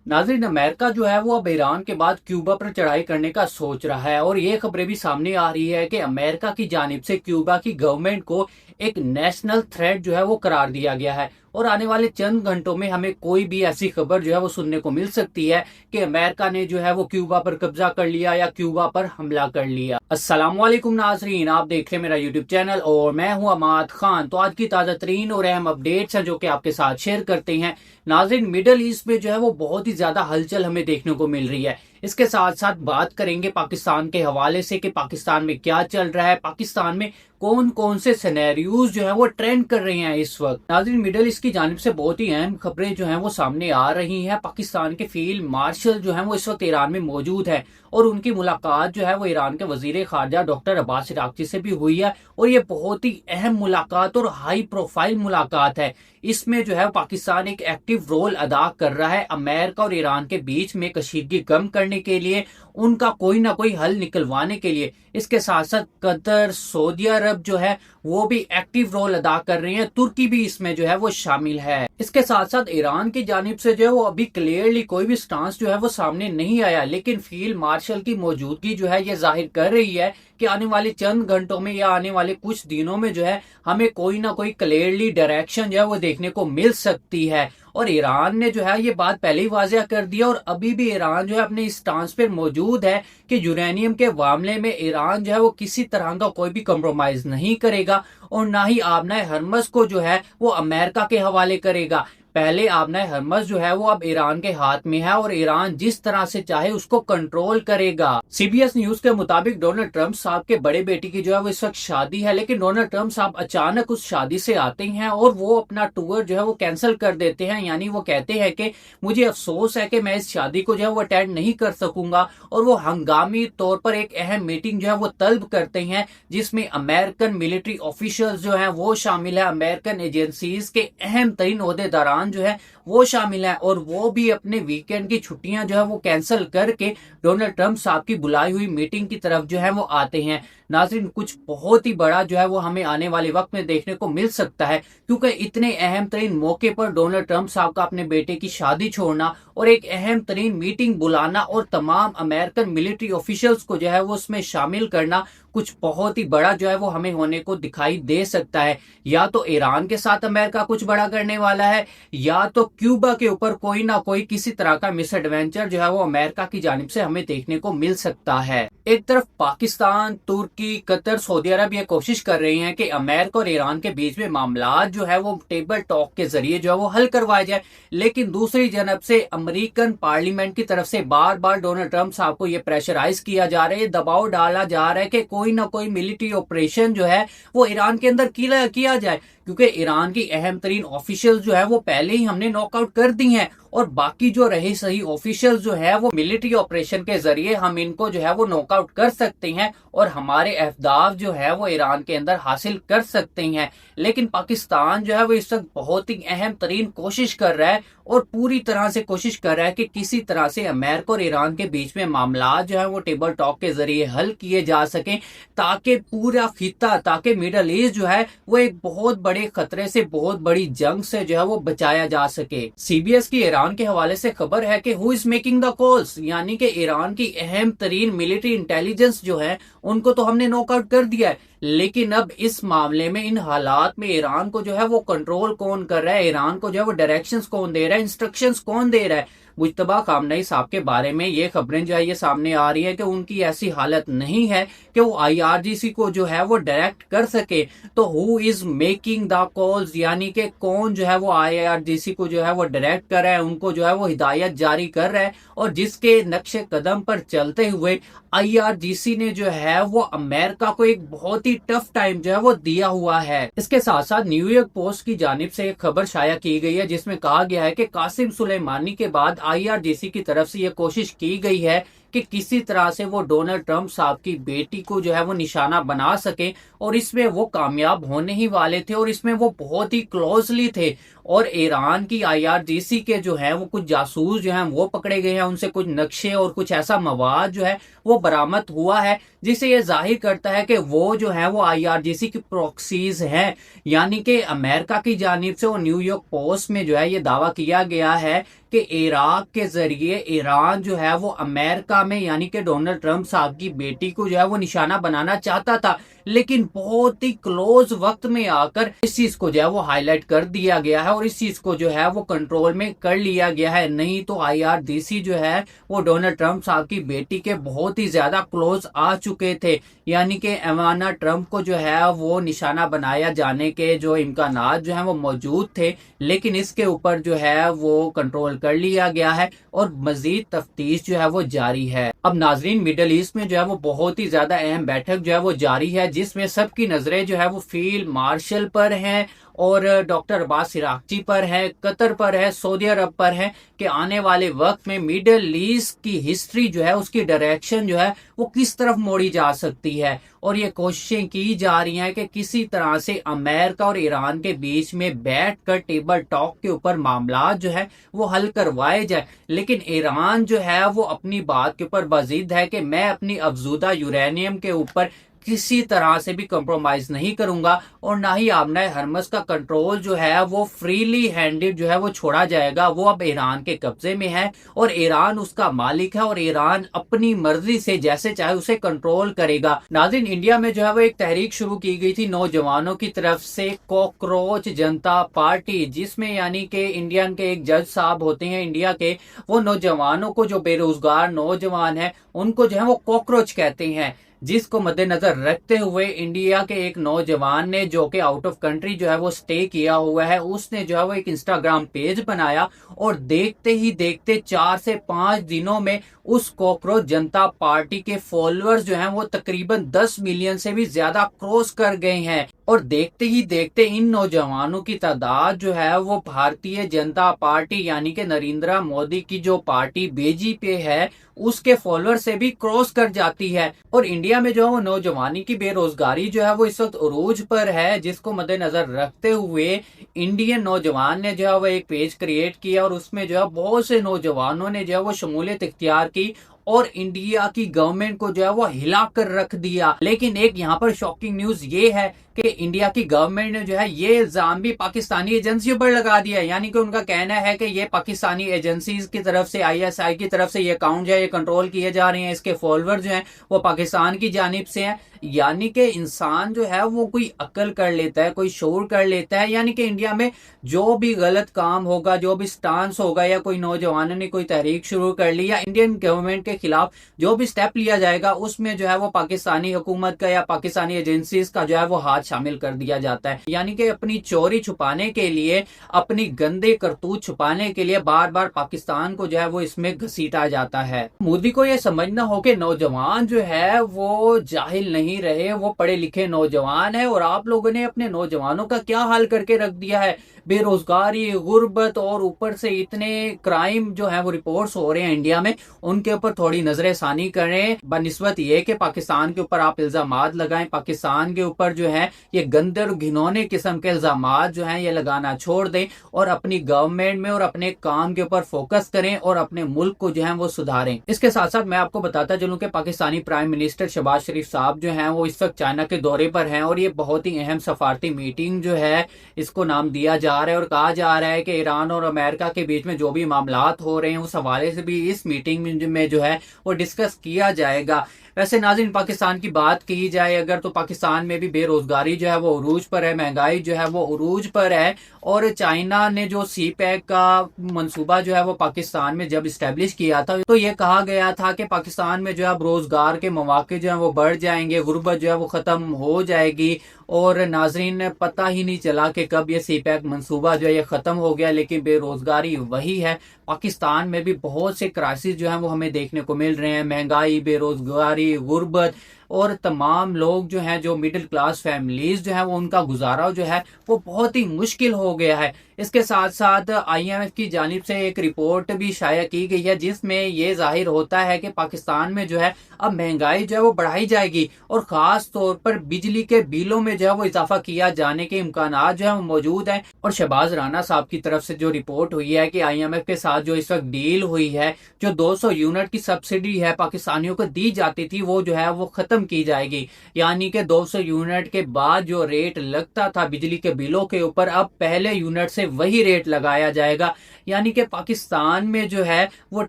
नाज़रीन, अमेरिका जो है वो अब ईरान के बाद क्यूबा पर चढ़ाई करने का सोच रहा है और ये खबरें भी सामने आ रही है कि अमेरिका की जानिब से क्यूबा की गवर्नमेंट को एक नेशनल थ्रेट जो है वो करार दिया गया है और आने वाले चंद घंटों में हमें कोई भी ऐसी खबर जो है वो सुनने को मिल सकती है कि अमेरिका ने जो है वो क्यूबा पर कब्जा कर लिया या क्यूबा पर हमला कर लिया। अस्सलाम वालेकुम नाजरीन, आप देख रहे हैं मेरा यूट्यूब चैनल और मैं हूं अमाद खान। तो आज की ताज़ा तरीन और अहम अपडेट्स हैं जो कि आपके साथ शेयर करते हैं। नाजरीन, मिडल ईस्ट में जो है वो बहुत ही ज्यादा हलचल हमें देखने को मिल रही है। इसके साथ साथ बात करेंगे पाकिस्तान के हवाले से कि पाकिस्तान में क्या चल रहा है, पाकिस्तान में कौन कौन से सिनेरियोज जो है वो ट्रेंड कर रहे हैं इस वक्त। नाज़रीन, मिडल ईस्ट की जानिब से बहुत ही अहम खबरें जो हैं वो सामने आ रही हैं। पाकिस्तान के फील्ड मार्शल जो हैं वो इस वक्त ईरान में मौजूद है और उनकी मुलाकात जो है वो ईरान के वजीर खारजा डॉक्टर अब्बास अरागची से भी हुई है और ये बहुत ही अहम मुलाकात और हाई प्रोफाइल मुलाकात है। इसमें जो है पाकिस्तान एक एक्टिव रोल अदा कर रहा है अमेरिका और ईरान के बीच में कशीदगी कम करने के लिए, उनका कोई ना कोई हल निकलवाने के लिए। इसके साथ साथ कतर, सऊदी अरब जो है वो भी एक्टिव रोल अदा कर रही है, तुर्की भी इसमें जो है वो शामिल है। इसके साथ साथ ईरान की जानिब से जो है वो अभी क्लियरली कोई भी स्टांस जो है वो सामने नहीं आया, लेकिन फील्ड मार्शल की मौजूदगी जो है ये जाहिर कर रही है कि आने वाले चंद घंटों में या आने वाले कुछ दिनों में जो है हमें कोई ना कोई क्लियरली डायरेक्शन जो है वो देखने को मिल सकती है। और ईरान ने जो है ये बात पहले ही वाज़ेह कर दिया और अभी भी ईरान जो है अपने इस स्टांस पर मौजूद है कि यूरेनियम के मामले में ईरान जो है वो किसी तरह का कोई भी कम्प्रोमाइज नहीं करेगा और ना ही आबनाए हरमज को जो है वो अमेरिका के हवाले करेगा। पहले आबनाए हरमज जो है वो अब ईरान के हाथ में है और ईरान जिस तरह से चाहे उसको कंट्रोल करेगा। सीबीएस न्यूज के मुताबिक डोनाल्ड ट्रंप साहब के बड़े बेटी की जो है वो इस वक्त शादी है, लेकिन डोनाल्ड ट्रंप साहब अचानक उस शादी से आते हैं और वो अपना टूर जो है वो कैंसिल कर देते हैं। यानी वो कहते हैं कि मुझे अफसोस है कि मैं इस शादी को जो है वो अटेंड नहीं कर सकूंगा और वो हंगामी तौर पर एक अहम मीटिंग जो है वो तलब करते हैं जिसमें अमेरिकन मिलिट्री ऑफिशियल्स जो है वो शामिल है, अमेरिकन एजेंसीज के अहम तरीन ओहदेदारान जो है वो शामिल है और वो भी अपने वीकेंड की छुट्टियां जो है वो कैंसिल करके डोनाल्ड ट्रंप साहब की बुलाई हुई मीटिंग की तरफ जो है वो आते हैं। नाज़रीन, कुछ बहुत ही बड़ा जो है वो हमें आने वाले वक्त में देखने को मिल सकता है क्योंकि इतने अहम तरीन मौके पर डोनाल्ड ट्रंप साहब का अपने बेटे की शादी छोड़ना और एक अहम तरीन मीटिंग बुलाना और तमाम अमेरिकन मिलिट्री ऑफिशियल्स को जो है वो उसमें शामिल करना कुछ बहुत ही बड़ा जो है वो हमें होने को दिखाई दे सकता है। या तो ईरान के साथ अमेरिका कुछ बड़ा करने वाला है या तो क्यूबा के ऊपर कोई ना कोई किसी तरह का मिस एडवेंचर जो है वो अमेरिका की जानिब से हमें देखने को मिल सकता है। एक तरफ पाकिस्तान, तुर्की, कतर, सऊदी अरब ये कोशिश कर रहे हैं कि अमेरिका और ईरान के बीच में मामला जो है वो टेबल टॉक के जरिए जो है वो हल करवाया जाए, लेकिन दूसरी जानब से अमेरिकन पार्लियामेंट की तरफ से बार बार डोनाल्ड ट्रंप साहब को ये प्रेशराइज किया जा रहा है, दबाव डाला जा रहा है कि कोई ना कोई मिलिट्री ऑपरेशन जो है वो ईरान के अंदर किया जाए, क्योंकि ईरान की अहम तरीन ऑफिशियल जो है वो पहले ही हमने नॉकआउट कर दी हैं और बाकी जो रहे सही ऑफिशियल जो है वो मिलिट्री ऑपरेशन के जरिए हम इनको जो है वो नॉकआउट कर सकते हैं और हमारे अहदाफ जो है वो ईरान के अंदर हासिल कर सकते हैं। लेकिन पाकिस्तान जो है वो इस वक्त बहुत ही अहम तरीन कोशिश कर रहा है और पूरी तरह से कोशिश कर रहा है कि किसी तरह से अमेरिका और ईरान के बीच में मामला जो है वो टेबल टॉक के जरिए हल किए जा सकें ताकि पूरा खिता, ताकि मिडल ईस्ट जो है वो एक बहुत बड़े खतरे से, बहुत बड़ी जंग से जो है वो बचाया जा सके। सीबीएस की ईरान के हवाले से खबर है कि who is making the calls, यानी कि ईरान की अहम तरीन मिलिट्री इंटेलिजेंस जो है उनको तो हमने नॉकआउट कर दिया है, लेकिन अब इस मामले में, इन हालात में ईरान को जो है वो कंट्रोल कौन कर रहा है, ईरान को जो है वो डायरेक्शंस कौन दे रहा है, इंस्ट्रक्शंस कौन दे रहा है। मुज्तबा खामनेई साहब के बारे में ये खबरें जो है ये सामने आ रही है कि उनकी ऐसी हालत नहीं है कि वो आईआरजीसी को जो है वो डायरेक्ट कर सके। तो who is making the calls, यानी कि कौन जो है वो आईआरजीसी को जो है वो डायरेक्ट कर रहा है, उनको जो है वो हिदायत जारी कर रहा है और जिसके नक्शे कदम पर चलते हुए आईआरजीसी ने जो है वो अमेरिका को एक बहुत ही टफ टाइम जो है वो दिया हुआ है। इसके साथ साथ न्यूयॉर्क पोस्ट की जानिब से एक खबर शाया की गई है जिसमें कहा गया है कि कासिम सुलेमानी के बाद आईआरजीसी की तरफ से ये कोशिश की गई है کہ किसी तरह से वो डोनाल्ड ट्रंप साहब की बेटी को जो है वो निशाना बना सके, और इसमें वो कामयाब होने ही वाले थे और इसमें वो बहुत ही क्लोजली थे। और ईरान की आईआरजीसी के जो है वो कुछ जासूस जो हैं वो पकड़े गए हैं, उनसे कुछ नक्शे और कुछ ऐसा मवाद जो है वो बरामद हुआ है, जिसे ये जाहिर करता है कि वो जो है वो आईआरजीसी की प्रॉक्सीज हैं। यानी कि अमेरिका की जानिब से, और न्यूयॉर्क पोस्ट में जो है ये दावा किया गया है कि इराक के जरिए ईरान जो है वो अमेरिका में, यानी कि डोनाल्ड ट्रंप साहब की बेटी को जो है वो निशाना बनाना चाहता था, लेकिन बहुत ही क्लोज वक्त में आकर इस चीज को जो है वो हाईलाइट कर दिया गया है और इस चीज को जो है वो कंट्रोल में कर लिया गया है। नहीं तो आईआरजीसी जो है वो डोनाल्ड ट्रंप साहब की बेटी के बहुत ही ज्यादा क्लोज आ चुके थे, यानी कि इवाना ट्रंप को जो है वो निशाना बनाया जाने के जो इम्कानात जो है वो मौजूद थे, लेकिन इसके ऊपर जो है वो कंट्रोल कर लिया गया है और मजीद तफ्तीश जो है वो जारी है। अब नाजरीन, मिडल ईस्ट में जो है वो बहुत ही ज्यादा अहम बैठक जो है वो जारी है, जिसमें सबकी नजरें जो है वो फील्ड मार्शल पर हैं और डॉक्टर अब्बास इराक्ची पर है, कतर पर है, सऊदी अरब पर है, कि आने वाले वक्त में मिडल ईस्ट की हिस्ट्री जो है उसकी डायरेक्शन जो है वो किस तरफ मोड़ी जा सकती है। और ये कोशिशें की जा रही हैं कि किसी तरह से अमेरिका और ईरान के बीच में बैठकर टेबल टॉक के ऊपर मामला जो है वो हल करवाए जाए। लेकिन ईरान जो है वो अपनी बात के ऊपर बाजिद है कि मैं अपनी अफजूदा यूरेनियम के ऊपर किसी तरह से भी कॉम्प्रोमाइज नहीं करूंगा और ना ही आमना हरमस का कंट्रोल जो है वो फ्रीली हैंडेड जो है वो छोड़ा जाएगा। वो अब ईरान के कब्जे में है और ईरान उसका मालिक है और ईरान अपनी मर्जी से जैसे चाहे उसे कंट्रोल करेगा। नाज़रीन, इंडिया में जो है वो एक तहरीक शुरू की गई थी नौजवानों की तरफ से, कॉकरोच जनता पार्टी, जिसमें यानी कि इंडियन के एक जज साहब होते हैं इंडिया के, वो नौजवानों को, जो बेरोजगार नौजवान है उनको जो है वो कॉकरोच कहते हैं, जिसको मद्देनजर रखते हुए इंडिया के एक नौजवान ने, जो कि आउट ऑफ कंट्री जो है वो स्टे किया हुआ है, उसने जो है वो एक इंस्टाग्राम पेज बनाया और देखते ही देखते 4 से 5 दिनों में उस कॉकरोच जनता पार्टी के फॉलोअर्स जो हैं वो तकरीबन 10 मिलियन से भी ज्यादा क्रॉस कर गए हैं। और देखते ही देखते इन नौजवानों की तादाद जो है वो भारतीय जनता पार्टी यानी कि नरेंद्र मोदी की जो पार्टी बीजेपी है उसके फॉलोअर से भी क्रॉस कर जाती है। और इंडिया में जो है वो नौजवानी की बेरोजगारी जो है वो इस वक्त उरूज पर है, जिसको मद्देनजर रखते हुए इंडियन नौजवान ने जो है वो एक पेज क्रिएट किया और उसमें जो है बहुत से नौजवानों ने जो है वो शमूलियत इख्तियार की और इंडिया की गवर्नमेंट को जो है वो हिला कर रख दिया। लेकिन एक यहाँ पर शॉकिंग न्यूज ये है कि इंडिया की गवर्नमेंट ने जो है ये इल्जाम भी पाकिस्तानी एजेंसियों पर लगा दिया, यानी कि उनका कहना है कि ये पाकिस्तानी एजेंसीज की तरफ से, आईएसआई की तरफ से ये अकाउंट जो है ये कंट्रोल किए जा रहे हैं, इसके फॉलोअर जो हैं वो पाकिस्तान की जानिब से हैं। यानी कि इंसान जो है वो कोई अक्ल कर लेता है, कोई शोर कर लेता है, यानी कि इंडिया में जो भी गलत काम होगा, जो भी स्टांस होगा, या कोई नौजवानों ने कोई तहरीक शुरू कर ली या इंडियन गवर्नमेंट के खिलाफ जो भी स्टेप लिया जाएगा, उसमें जो है वो पाकिस्तानी हुकूमत का या पाकिस्तानी एजेंसीज का जो है वो हाथ शामिल कर दिया जाता है। यानी कि अपनी चोरी छुपाने के लिए, अपनी गंदे करतूत छुपाने के लिए बार बार पाकिस्तान को जो है वो इसमें घसीटा जाता है। मोदी को ये समझना हो कि नौजवान जो है वो जाहिल नहीं रहे, वो पढ़े लिखे नौजवान है। और आप लोगों ने अपने नौजवानों का क्या हाल करके रख दिया है, बेरोजगारी, गुर्बत और ऊपर से इतने क्राइम जो है वो रिपोर्ट्स हो रहे हैं इंडिया में, उनके ऊपर थोड़ी नजर षानी करें बनिस्बत ये कि पाकिस्तान के ऊपर आप इल्जामात लगाएं। पाकिस्तान के ऊपर जो है ये गंदे और घिनौने किस्म के इल्जामात जो हैं ये लगाना छोड़ दें और अपनी गवर्नमेंट में और अपने काम के ऊपर फोकस करें और अपने मुल्क को जो है वो सुधारें। इसके साथ साथ मैं आपको बताता चलूं कि पाकिस्तानी प्राइम मिनिस्टर शहबाज शरीफ साहब जो हैं वो इस वक्त चाइना के दौरे पर हैं और ये बहुत ही अहम सफारती मीटिंग जो है इसको नाम दिया जा रहा है और कहा जा रहा है कि ईरान और अमेरिका के बीच में जो भी मामलात हो रहे हैं उस हवाले से भी इस मीटिंग में जो है वो डिस्कस किया जाएगा। वैसे नाज़रीन, पाकिस्तान की बात की जाए अगर, तो पाकिस्तान में भी बेरोजगारी जो है वो उरूज पर है, महंगाई जो है वो उरूज पर है। और चाइना ने जो सी पैक का मंसूबा जो है वो पाकिस्तान में जब इस्टेब्लिश किया था तो ये कहा गया था कि पाकिस्तान में जो है रोजगार के मौके जो है वो बढ़ जाएंगे, गुर्बत जो है वो खत्म हो जाएगी। और नाजरीन, पता ही नहीं चला कि कब ये सी पैक मंसूबा जो है ये खत्म हो गया, लेकिन बेरोजगारी वही है। पाकिस्तान में भी बहुत से क्राइसिस जो है वो हमें देखने को मिल रहे हैं, महंगाई, बेरोजगारी, गुर्बत اور تمام لوگ جو ہیں جو مڈل کلاس فیملیز جو ہیں وہ ان کا گزارا جو ہے وہ بہت ہی مشکل ہو گیا ہے۔ اس کے ساتھ ساتھ IMF کی جانب سے ایک رپورٹ بھی شائع کی گئی ہے جس میں یہ ظاہر ہوتا ہے کہ پاکستان میں جو ہے اب مہنگائی جو ہے وہ بڑھائی جائے گی اور خاص طور پر بجلی کے بلوں میں جو ہے وہ اضافہ کیا جانے کے امکانات جو ہے وہ موجود ہیں۔ اور شہباز رانا صاحب کی طرف سے جو رپورٹ ہوئی ہے کہ IMF کے ساتھ جو اس وقت ڈیل ہوئی ہے، جو 200 یونٹ کی سبسڈی ہے پاکستانیوں کو دی جاتی تھی وہ جو ہے وہ ختم کی جائے گی، یعنی کہ 200 یونٹ کے بعد جو ریٹ لگتا تھا بجلی کے بلوں کے اوپر اب پہلے یونٹ سے وہی ریٹ لگایا جائے گا۔ یعنی کہ پاکستان میں جو ہے وہ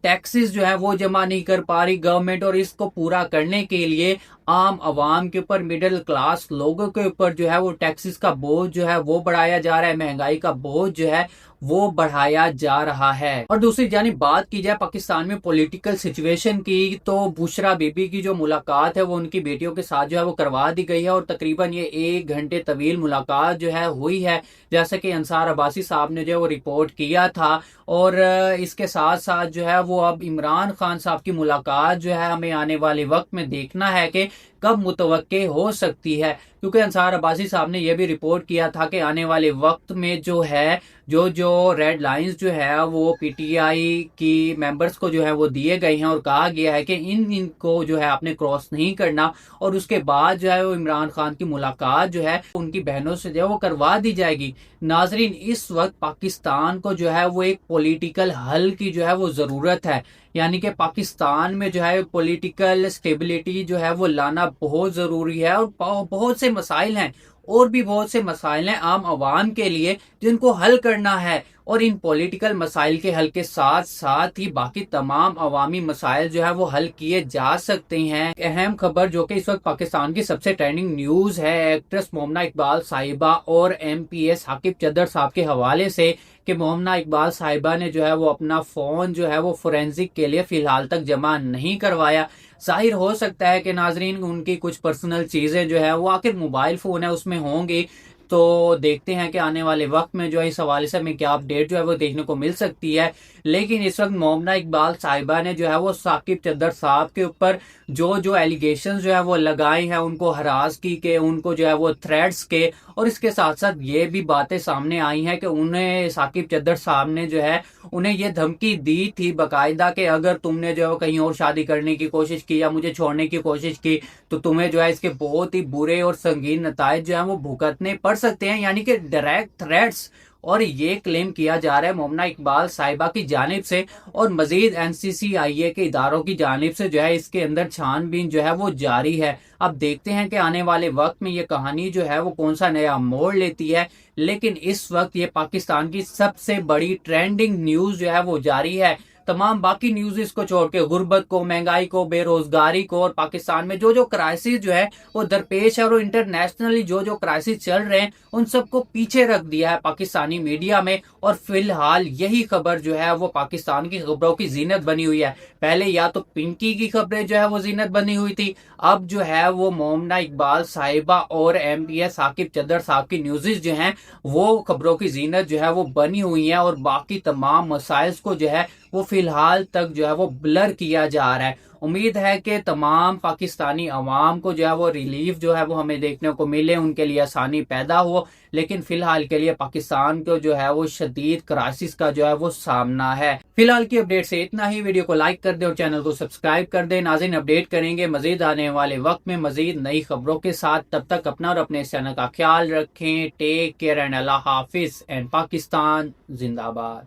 ٹیکسز جو ہے وہ جمع نہیں کر پا رہی گورنمنٹ، اور اس کو پورا کرنے کے لیے عام عوام کے اوپر، مڈل کلاس لوگوں کے اوپر جو ہے وہ ٹیکسز کا بوجھ جو ہے وہ بڑھایا جا رہا ہے، مہنگائی کا بوجھ جو ہے وہ بڑھایا جا رہا ہے۔ اور دوسری جانب بات کی جائے پاکستان میں پولیٹیکل سچویشن کی، تو بشرا بی بی کی جو ملاقات ہے وہ ان کی بیٹیوں کے ساتھ جو ہے وہ کروا دی گئی ہے، اور تقریباً یہ 1 گھنٹے طویل ملاقات جو ہے ہوئی ہے، جیسا کہ انصار عباسی صاحب نے جو ہے وہ رپورٹ کیا تھا۔ اور اس کے ساتھ ساتھ جو ہے وہ اب عمران خان صاحب کی ملاقات جو ہے ہمیں آنے والے وقت میں دیکھنا ہے کہ کب متوقع ہو سکتی ہے، کیونکہ انصار عباسی صاحب نے یہ بھی رپورٹ کیا تھا کہ آنے والے وقت میں جو ہے جو ریڈ لائنز جو ہے وہ PTI کی ممبرز کو جو ہے وہ دیے گئے ہیں، اور کہا گیا ہے کہ ان کو جو ہے آپ نے کراس نہیں کرنا، اور اس کے بعد جو ہے وہ عمران خان کی ملاقات جو ہے ان کی بہنوں سے جو ہے وہ کروا دی جائے گی۔ ناظرین، اس وقت پاکستان کو جو ہے وہ ایک پولیٹیکل حل کی جو ہے وہ ضرورت ہے، یعنی کہ پاکستان میں جو ہے پولیٹیکل سٹیبلٹی جو ہے وہ لانا بہت ضروری ہے، اور بہت سے مسائل ہیں، اور بھی بہت سے مسائل ہیں عام عوام کے لیے جن کو حل کرنا ہے، اور ان پولیٹیکل مسائل کے حل کے ساتھ ساتھ ہی باقی تمام عوامی مسائل جو ہے وہ حل کیے جا سکتے ہیں۔ اہم خبر جو کہ اس وقت پاکستان کی سب سے ٹرینڈنگ نیوز ہے، ایکٹریس مومنہ اقبال صاحبہ اور MPS ثاقب چدر صاحب کے حوالے سے، کہ مومنہ اقبال صاحبہ نے جو ہے وہ اپنا فون جو ہے وہ فورینزک کے لیے فی الحال تک جمع نہیں کروایا۔ ظاہر ہو سکتا ہے کہ ناظرین ان کی کچھ پرسنل چیزیں جو ہے وہ آخر موبائل فون ہے اس میں ہوں گی، تو دیکھتے ہیں کہ آنے والے وقت میں جو ہے اس حوالے سے ہمیں کیا اپڈیٹ جو ہے وہ دیکھنے کو مل سکتی ہے۔ لیکن اس وقت مومنہ اقبال صاحبہ نے جو ہے وہ ثاقب چدر صاحب کے اوپر جو ایلیگیشن جو ہے وہ لگائے ہیں، ان کو ہراس کی کہ ان کو جو ہے وہ تھریٹس کے، اور اس کے ساتھ ساتھ یہ بھی باتیں سامنے آئی ہیں کہ انہیں ثاقب چدر صاحب نے جو ہے انہیں یہ دھمکی دی تھی باقاعدہ کہ اگر تم نے جو ہے کہیں اور شادی کرنے کی کوشش کی یا مجھے چھوڑنے کی کوشش کی تو تمہیں جو ہے اس کے بہت ہی برے اور سنگین نتائج جو ہیں وہ بھگتنے پڑ سکتے ہیں، یعنی کہ ڈائریکٹ تھریٹس۔ اور یہ کلیم کیا جا رہا ہے مومنہ اقبال صاحبہ کی جانب سے، اور مزید NCCIA کے اداروں کی جانب سے جو ہے اس کے اندر چھان بین جو ہے وہ جاری ہے۔ اب دیکھتے ہیں کہ آنے والے وقت میں یہ کہانی جو ہے وہ کون سا نیا موڑ لیتی ہے، لیکن اس وقت یہ پاکستان کی سب سے بڑی ٹرینڈنگ نیوز جو ہے وہ جاری ہے۔ تمام باقی نیوز کو چھوڑ کے غربت کو، مہنگائی کو، بے روزگاری کو، اور پاکستان میں جو کرائسس جو ہے وہ درپیش ہے، اور انٹرنیشنلی جو کرائسس چل رہے ہیں ان سب کو پیچھے رکھ دیا ہے پاکستانی میڈیا میں، اور فی الحال یہی خبر جو ہے وہ پاکستان کی خبروں کی زینت بنی ہوئی ہے۔ پہلے یا تو پنکی کی خبریں جو ہے وہ زینت بنی ہوئی تھی، اب جو ہے وہ مومنہ اقبال صاحبہ اور MPS ثاقب چدر صاحب کی نیوزز جو ہیں وہ خبروں کی زینت جو ہے وہ بنی ہوئی ہیں، اور باقی تمام مسائل کو جو ہے وہ فی الحال تک جو ہے وہ بلر کیا جا رہا ہے۔ امید ہے کہ تمام پاکستانی عوام کو جو ہے وہ ریلیف جو ہے وہ ہمیں دیکھنے کو ملے، ان کے لیے آسانی پیدا ہو، لیکن فی الحال کے لیے پاکستان کو جو ہے وہ شدید کرائسس کا جو ہے وہ سامنا ہے۔ فی الحال کی اپڈیٹ سے اتنا ہی، ویڈیو کو لائک کر دیں اور چینل کو سبسکرائب کر دیں۔ ناظرین، اپڈیٹ کریں گے مزید آنے والے وقت میں مزید نئی خبروں کے ساتھ، تب تک اپنا اور اپنے چینل کا خیال رکھیں۔ ٹیک کیئر اینڈ اللہ حافظ، اینڈ پاکستان زندہ باد۔